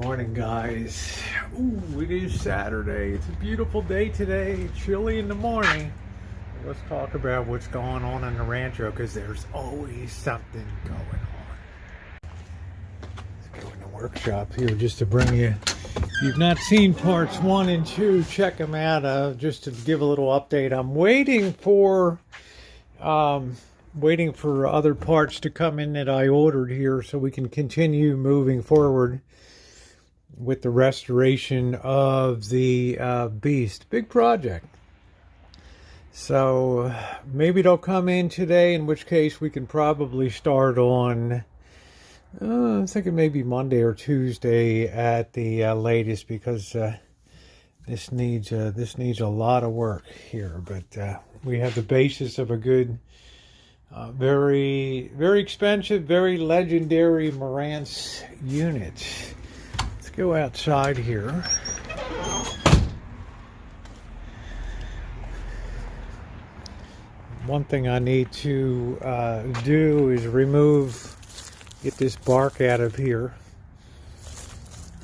Morning, guys. Ooh, it is Saturday. It's a beautiful day today. Chilly in the morning. Let's talk about what's going on in the rancho, because there's always something going on. Let's go in the workshop here just to bring you. If you've not seen parts 1 and 2, check them out. Just to give a little update. I'm waiting for other parts to come in that I ordered here so we can continue moving forward with the restoration of the beast. Big project. So maybe they'll come in today, in which case we can probably start on I'm thinking maybe Monday or Tuesday at the latest, because this needs a lot of work here. But we have the basis of a good very expensive, very legendary Marantz unit. Let's go outside here. One thing I need to do is get this bark out of here,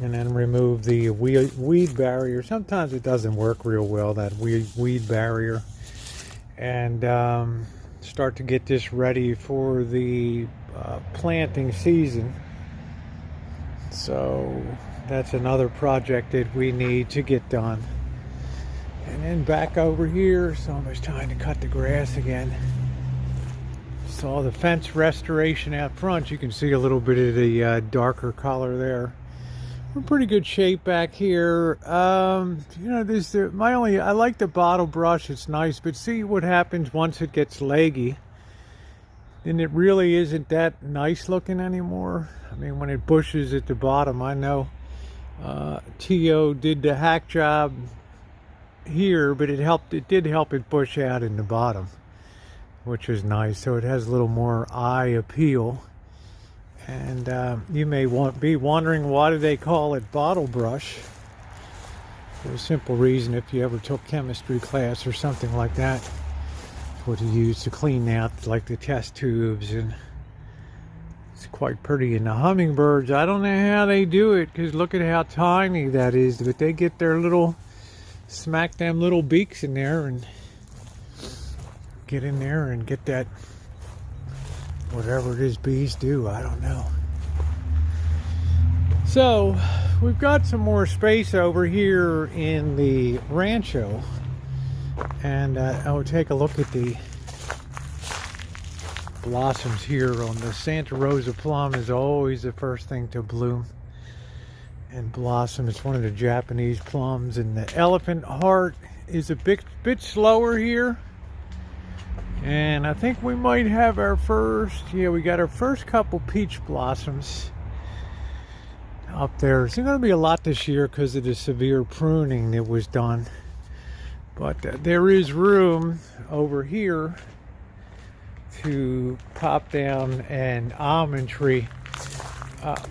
and then remove the weed barrier. Sometimes it doesn't work real well, that weed barrier, and start to get this ready for the planting season. So that's another project that we need to get done. And then back over here, it's almost time to cut the grass again. Saw the fence restoration out front. You can see a little bit of the darker color there. We're in pretty good shape back here. You know, I like the bottle brush. It's nice, but see what happens once it gets leggy. Then it really isn't that nice looking anymore. I mean, when it bushes at the bottom, I know T.O. did the hack job here, but it did help it bush out in the bottom, which is nice. So it has a little more eye appeal. And you may be wondering, why do they call it bottle brush? For a simple reason: if you ever took chemistry class or something like that, it's what you use to clean out like the test tubes. And it's quite pretty. And the hummingbirds, I don't know how they do it, because look at how tiny that is, but they get their smack them little beaks in there and get in there and get that, whatever it is bees do, I don't know. So we've got some more space over here in the rancho, and I will take a look at the blossoms here. On the Santa Rosa plum is always the first thing to bloom and blossom. It's one of the Japanese plums. And the elephant heart is a bit slower here. And I think we might have we got our first couple peach blossoms up there. It's going to be a lot this year because of the severe pruning that was done. But there is room over here to pop down an almond tree.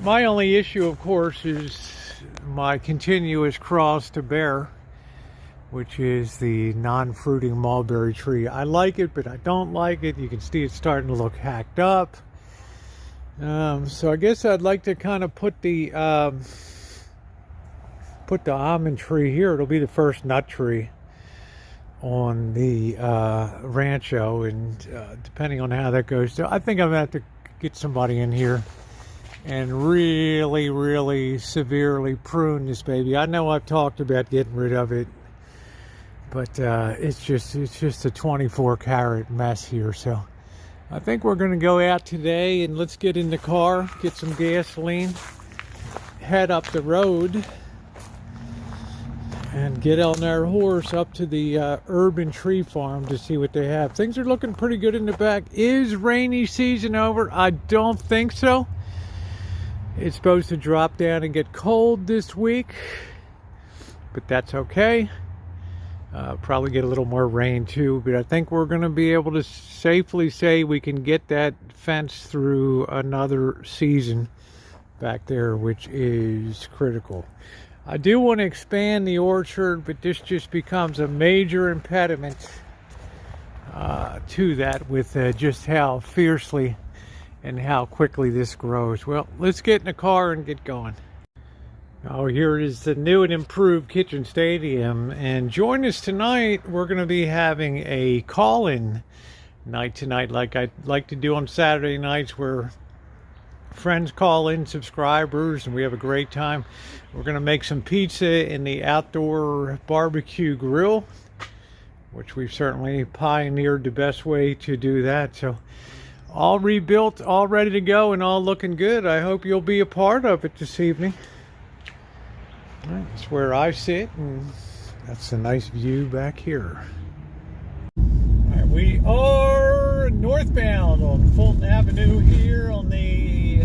My only issue, of course, is my continuous cross to bear, which is the non-fruiting mulberry tree. I like it, but I don't like it. You can see it's starting to look hacked up. So I guess I'd like to kind of put the almond tree here. It'll be the first nut tree on the rancho, and depending on how that goes, I think I'm going to have to get somebody in here and really severely prune this baby. I know I've talked about getting rid of it, but it's just a 24 karat mess here. So I think we're going to go out today, and let's get in the car, get some gasoline, head up the road, and get on our horse up to the urban tree farm to see what they have. Things are looking pretty good in the back. Is rainy season over? I don't think so. It's supposed to drop down and get cold this week, but that's okay. Probably get a little more rain too, but I think we're going to be able to safely say we can get that fence through another season back there, which is critical. I do want to expand the orchard, but this just becomes a major impediment to that, with just how fiercely and how quickly this grows. Well, let's get in the car and get going. Oh, here is the new and improved Kitchen Stadium. And join us tonight. We're going to be having a call-in night tonight, like I like to do on Saturday nights, where friends call in, subscribers, and we have a great time. We're going to make some pizza in the outdoor barbecue grill, which we've certainly pioneered the best way to do that. So all rebuilt, all ready to go, and all looking good. I hope you'll be a part of it this evening. That's where I sit, and that's a nice view back here. All right, we are northbound on Fulton Avenue here on the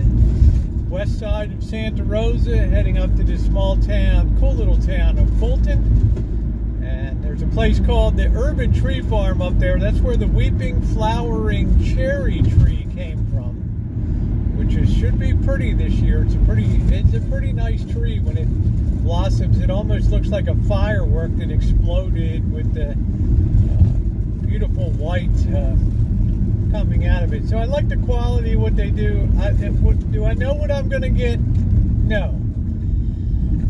west side of Santa Rosa, heading up to this small town, cool little town of Fulton. And there's a place called the Urban Tree Farm up there. That's where the weeping flowering cherry tree came from, which should be pretty this year. It's a pretty nice tree when it blossoms. It almost looks like a firework that exploded with the beautiful white coming out of it. So I like the quality of what they do. Do I know what I'm going to get? No.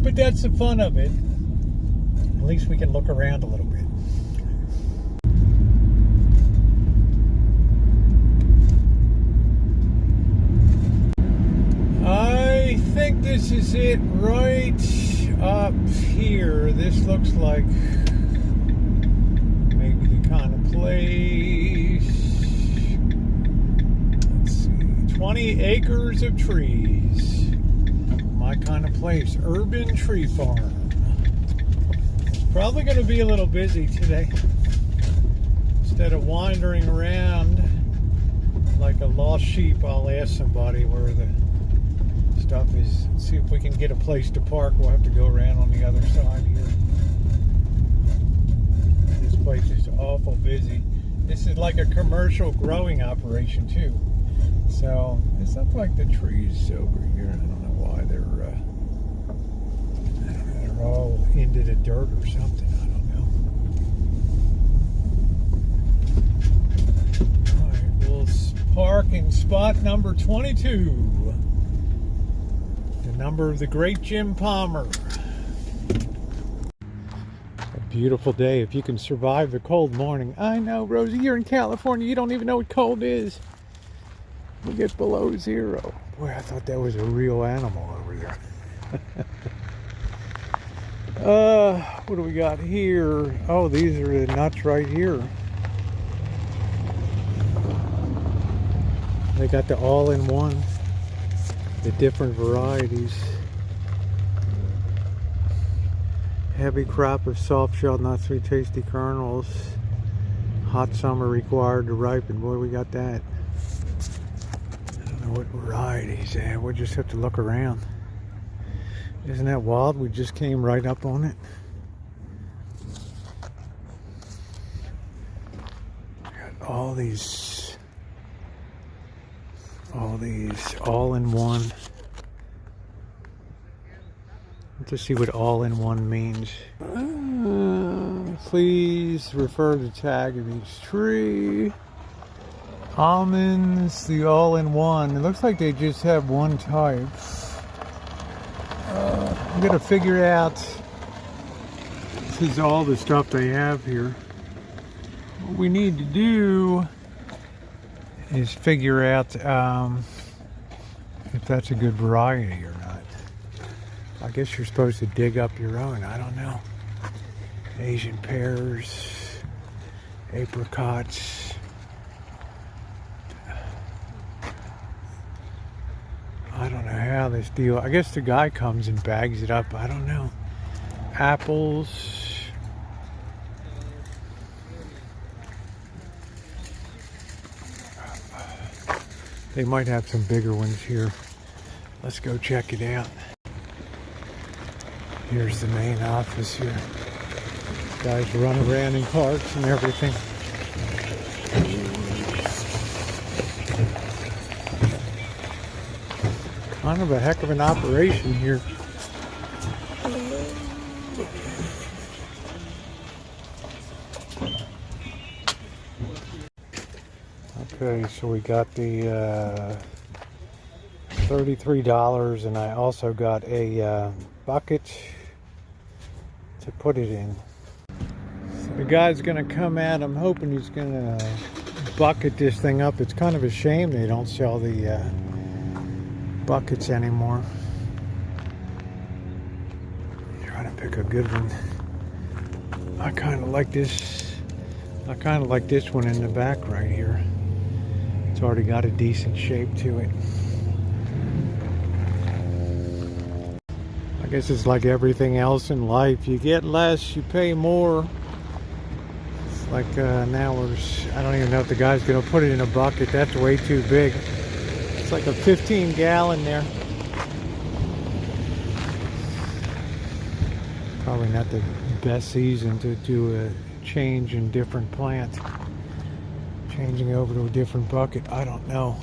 But that's the fun of it. At least we can look around a little bit. I think this is it right up here. This looks like maybe the kind of place. Let's see, 20 acres of trees. My kind of place, Urban Tree Farm. It's probably going to be a little busy today. Instead of wandering around like a lost sheep, I'll ask somebody where the stuff is. See if we can get a place to park. We'll have to go around on the other side here. This place is awful busy. This is like a commercial growing operation too. So it's not like the trees over here. I don't know why they're all into the dirt or something. I don't know. All right, we'll park in spot number 22. The number of the great Jim Palmer. A beautiful day if you can survive the cold morning. I know, Rosie, you're in California. You don't even know what cold is. We get below zero. Boy, I thought that was a real animal over there. What do we got here? Oh, these are the nuts right here. They got the all-in-one. The different varieties. Heavy crop of soft-shelled, not sweet, tasty kernels. Hot summer required to ripen. Boy, we got that. I don't know what varieties. We'll just have to look around. Isn't that wild? We just came right up on it. Got all these all-in-one. Let's see what all-in-one means. Please refer to the tag of each tree. Almonds, the all-in-one. It looks like they just have one type. I'm gonna figure out. This is all the stuff they have here. What we need to do is figure out if that's a good variety or not. I guess you're supposed to dig up your own. I don't know. Asian pears, apricots. I don't know how this deal. I guess the guy comes and bags it up. I don't know. Apples. They might have some bigger ones here. Let's go check it out. Here's the main office here. Guys run around in carts and everything. Kind of a heck of an operation here. Okay, so we got the $33, and I also got a bucket to put it in. So the guy's gonna come out. I'm hoping he's gonna bucket this thing up. It's kind of a shame they don't sell the buckets anymore. Trying to pick a good one. I kind of like this. I kind of like this one in the back right here. It's already got a decent shape to it. I guess it's like everything else in life. You get less, you pay more. It's like now I don't even know if the guy's gonna put it in a bucket. That's way too big. It's like a 15-gallon there. Probably not the best season to do a change in different plant. Changing over to a different bucket, I don't know.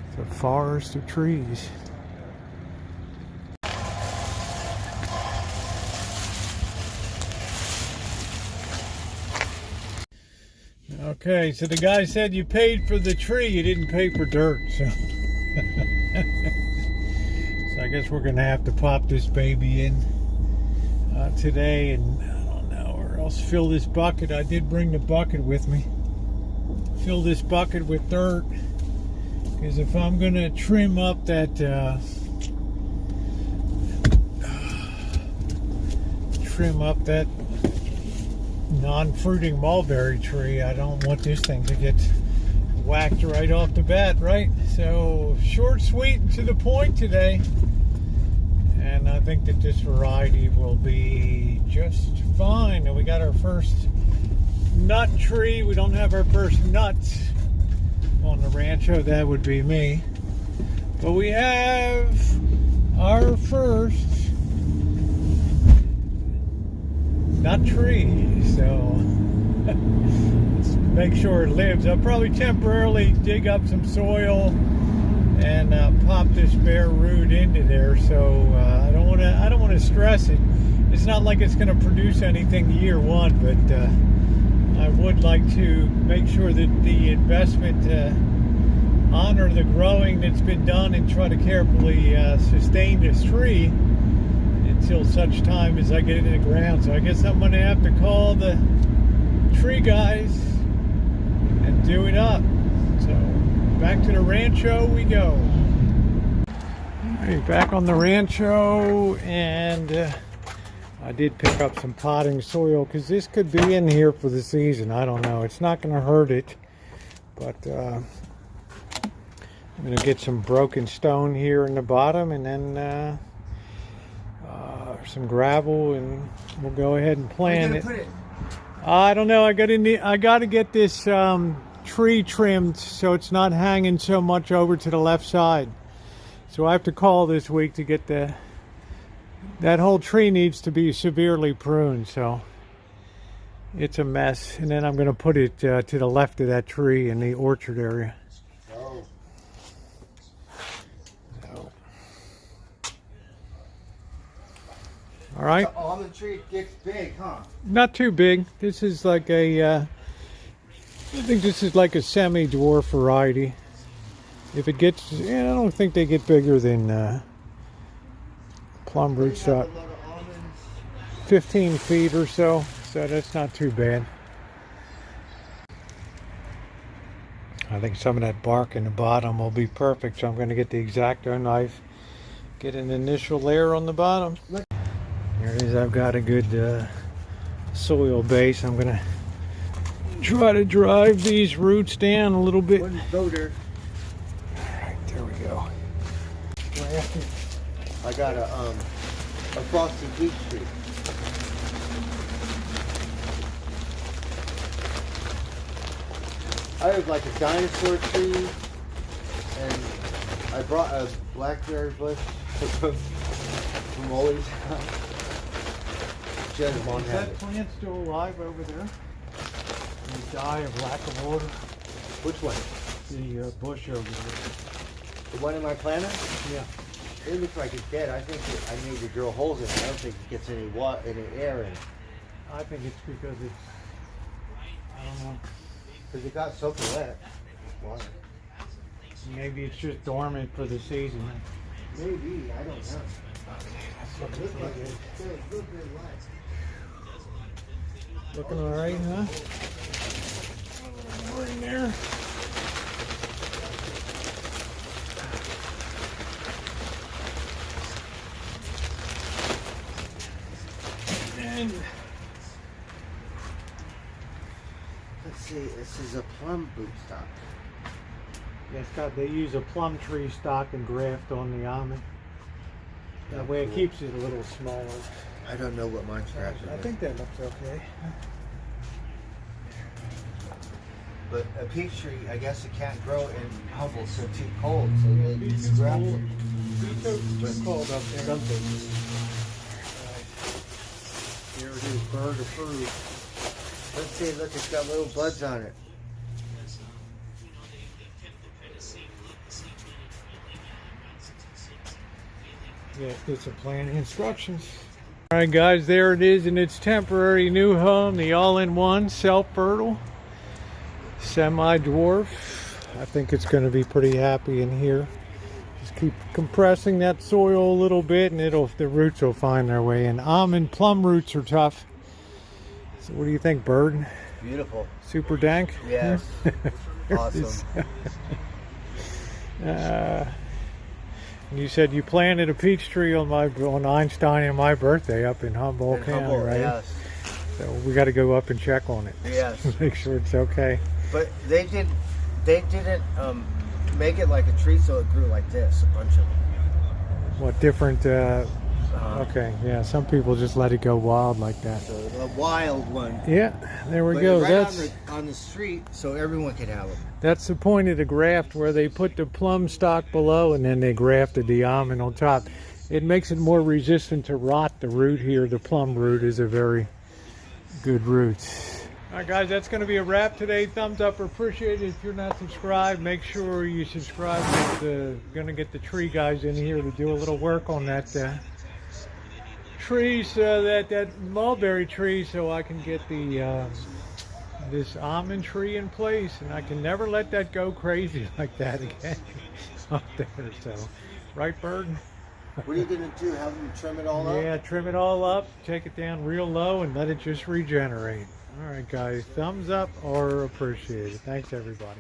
It's a forest of trees. Okay, so the guy said you paid for the tree, you didn't pay for dirt, so. So I guess we're gonna have to pop this baby in today, and I don't know, or else fill this bucket. I did bring the bucket with me. Fill this bucket with dirt, because if I'm gonna trim up that non-fruiting mulberry tree, I don't want this thing to get whacked right off the bat, right? So short, sweet, and to the point today. And I think that this variety will be just fine. And we got our first nut tree. We don't have our first nuts on the rancho. That would be me. But we have our first nut tree. So let's make sure it lives. I'll probably temporarily dig up some soil and pop this bare root into there. So I don't want to stress it. It's not like it's going to produce anything year one, but I would like to make sure that the investment honor the growing that's been done and try to carefully sustain this tree until such time as I get it in the ground. So I guess I'm going to have to call the tree guys and do it up. So back to the rancho we go. All right, back on the rancho, and I did pick up some potting soil because this could be in here for the season. I don't know. It's not going to hurt it, but I'm going to get some broken stone here in the bottom, and then some gravel, and we'll go ahead and plant it. I don't know. I got to get this tree trimmed so it's not hanging so much over to the left side. So I have to call this week to get that whole tree needs to be severely pruned. So it's a mess, and then I'm going to put it to the left of that tree in the orchard area. All right. The almond tree gets big, huh? Not too big. This is like I think this is like a semi-dwarf variety. If it gets, I don't think they get bigger than plum rootstock. 15 feet or so, so that's not too bad. I think some of that bark in the bottom will be perfect, so I'm going to get the X-Acto knife, get an initial layer on the bottom. There it is. I've got a good soil base. I'm going to try to drive these roots down a little bit. Go there. Alright, there we go. I got a frosted peach tree. I have like a dinosaur tree, and I brought a blackberry bush from Ollie's house. Is that plant still alive over there? Did it die of lack of water? Which one? The bush over there. The one in my planter? Yeah. It looks like it's dead. I think I need to drill holes in it. I don't think it gets any water, any air in it. I think it's because it's, I don't don't know. Because it got soaking wet. Water. Maybe it's just dormant for the season. Maybe, I don't know. Looking Looks like good. it's a little bit wet. Looking all right, huh? More in there. And Let's see, this is a plum boot stock. they use a plum tree stock and graft on the almond. That Oh, way it cool. keeps it a little smaller. I don't know what mine's grafted I with. think that looks okay. But a peach tree, I guess it can't grow in Humboldt, so too cold. So they graft it. It's cold up there. Something. Here it is, bird approved. Let's see, look, it's got little buds on it. Yeah, it's some planting instructions. All right, guys, there it is in its temporary new home, the all-in-one self-fertile semi-dwarf. I think it's going to be pretty happy in here. Just keep compressing that soil a little bit, and the roots will find their way in. Almond plum roots are tough. So, what do you think, Bird? Beautiful. Super dank? Yes. Awesome. You said you planted a peach tree on Einstein and my birthday up in Humboldt In County, Humboldt, right? yes. So we got to go up and check on it. Yes. Make sure it's okay. But they didn't make it like a tree, so it grew like this, a bunch of them. What different? Okay, yeah. Some people just let it go wild like that. So a wild one. Yeah, there we But go. right on the street, so everyone could have them. That's the point of the graft, where they put the plum stock below and then they grafted the almond on top. It makes it more resistant to rot. The root here, the plum root, is a very good root. All right, guys, that's going to be a wrap today. Thumbs up or appreciate it. If you're not subscribed, make sure you subscribe. We're going to get the tree guys in here to do a little work on that tree, so that mulberry tree, so I can get the this almond tree in place, and I can never let that go crazy like that again up there. So, right, Bird? What are you going to do? Have them trim it all up? Yeah, trim it all up, take it down real low, and let it just regenerate. All right, guys, thumbs up or appreciate it. Thanks, everybody.